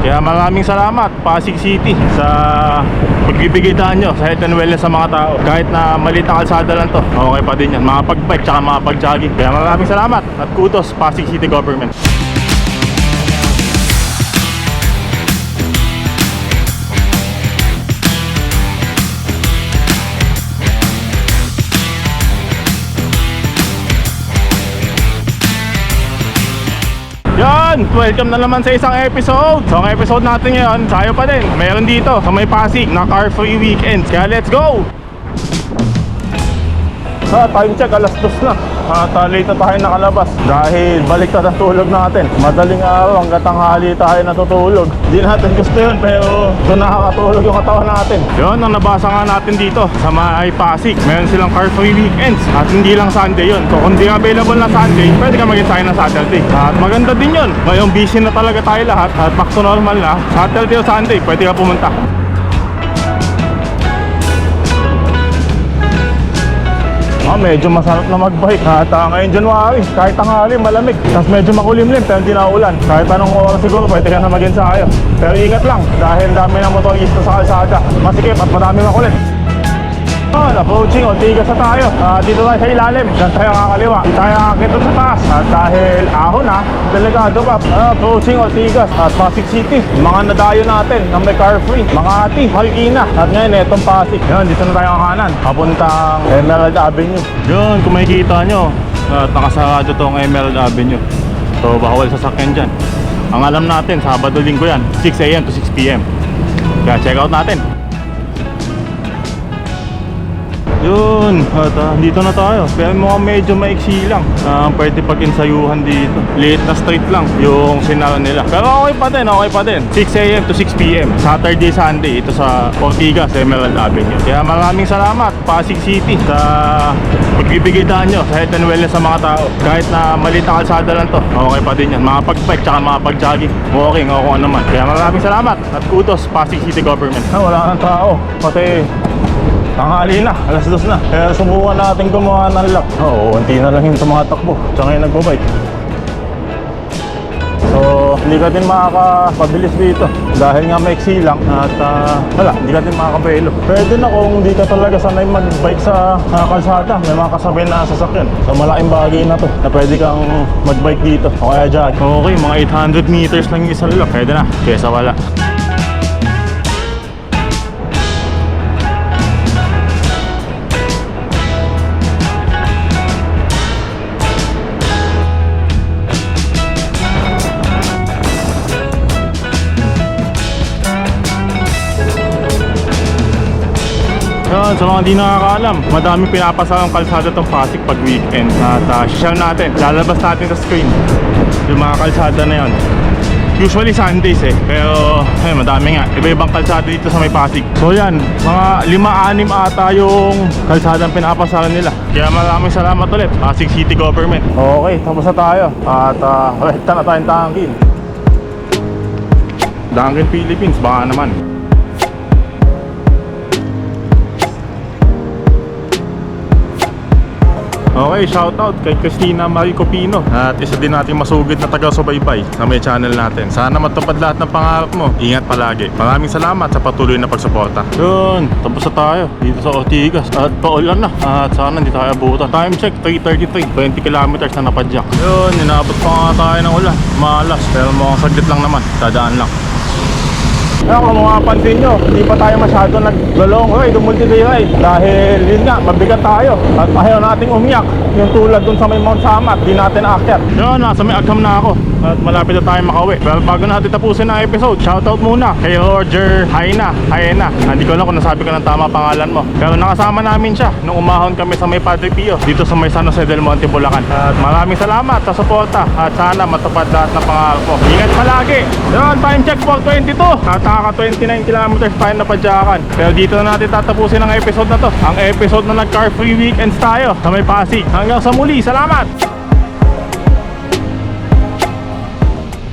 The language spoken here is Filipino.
Kaya maraming salamat Pasig City sa pagbibigay daan nyo sa health and wellness sa mga tao. Kahit na maliit na kalsada lang to, okay pa din yan, makapag-bike tsaka makapag-jogging. Kaya maraming salamat at kudos Pasig City Government. Yan! Welcome na naman sa isang episode. So ang episode natin ngayon, sayo pa din. Meron dito sa may Pasig na car free weekends. Kaya let's go! Time check, alas 2 na. Late na tayo nakalabas dahil baliktad ang tulog natin. Madaling araw hanggang tanghali tayo natutulog. Di natin gusto yun, pero doon nakakatulog yung katawan natin. Yun ang nabasa nga natin dito sa may Pasig. Meron silang car free weekends at hindi lang Sunday yun. So kung di available na Sunday, pwede ka mag-sign na Saturday. At maganda din yun. Ngayong busy na talaga tayo lahat at back to normal na. Saturday o Sunday, pwede ka pumunta. Medyo masarap na mag-bike. At ngayon January, kahit tanghali malamig, tapos medyo makulimlim pero hindi na ulan. Kahit anong oras siguro pwede ka na mag-ensayo. Pero ingat lang dahil dami ng motorista sa kalsada. Masikip at madami makulit. Approaching Ortigas na tayo. Dito tayo sa ilalim. Diyan tayo kakaliwa. Di tayo kakakita sa taas. At dahil ahon na, delikado pa. Approaching Ortigas at Pasig City. Mga nadayo natin na may car free. Mga ati, Marikina. At ngayon etong Pasig. Yun, dito na tayo kakanan. Papuntang Emerald Avenue. Yun, kung makikita nyo, nakasarado tong Emerald Avenue. So bawal sasakyan dyan. Ang alam natin, Sabado Linggo yan, 6 AM to 6 PM. Kaya check out natin. Yun, at dito na tayo. Pero mukhang medyo maiksi lang. Pwede pag-insayuhan dito. Late na street lang yung sinara nila. Pero okay pa din, okay pa din. 6 AM to 6 PM Saturday, Sunday. Ito sa Ortigas, Emerald Avenue. Kaya maraming salamat Pasig City sa pagbibigay daan nyo sa health and wellness sa mga tao. Kahit na maliit na kalsada lang to, okay pa din yan, makapag-bike tsaka makapag-jogging, walking o kung ano man. Kaya maraming salamat at kudos Pasig City Government. Wala nang tao, pati tanghali na, alas 2 na. Kaya subukan natin gumawa ng lock. Unti na lang yung tumatakbo tsaka yung nagbabike. So hindi ka din makakapabilis dito dahil nga maiksi lang. At wala, hindi ka din makakabelo. Pwede na kung hindi ka talaga sanay mag-bike sa kalsada. May mga kasabay na sasakyan. So malaking bagay na to na pwede kang mag-bike dito o kaya dyan. Okay, mga 800 meters lang yung isang lock. Pwede na, kesa wala. Yun, sa mga di nakakaalam, madaming pinapasarang kalsada tong Pasig pag weekend. At share natin, lalabas natin sa screen yung mga kalsada na yun. Usually Sundays pero madami nga, iba-ibang kalsada dito sa may Pasig. So yan, mga 5-6 ata yung kalsadang pinapasaran nila. Kaya maraming salamat ulit Pasig City Government. Okay, tapos na tayo. At rekta na tayong Dunkin. Dunkin Philippines, baka naman. Okay, shoutout kay Christina Marie Copino. At isa din natin masugid na taga-subaybay sa may channel natin. Sana matupad lahat ng pangarap mo. Ingat palagi. Maraming salamat sa patuloy na pagsuporta. Yun, tapos na tayo dito sa Ortigas. At paulan na. At sana hindi tayo abutan. Time check, 3:33. 20 kilometers na napadyak. Yun, inabot pa nga tayo ng ulan. Malas, pero mukhang saglit lang naman. Dadaan lang. Kaya kung mapapansin nyo, hindi pa tayo masyado nag-long ride o multi-day ride. Dahil yun nga, mabigat tayo. At ayaw nating umiyak. Yung tulad dun sa may Mount Samat, di natin aakyat. Yun, nasa may Agham na ako. At malapit na tayo makauwi. Pero bago natin tapusin ang episode, shoutout muna kay Roger Haina. Hindi ko alam kung nasabi ko ng tama pangalan mo. Pero nakasama namin siya nung umahon kami sa may Padre Pio dito sa may San Jose del Monte, Bulacan. At maraming salamat sa suporta. At sana matupad lahat ng pangarap mo. Ingat palagi. Yun, time check 4:22. At nakaka-29 kilometers tayo na padyakan. Pero dito na natin tatapusin ang episode na to. Ang episode na nag-car free weekends tayo sa may Pasig. Hanggang sa muli, salamat!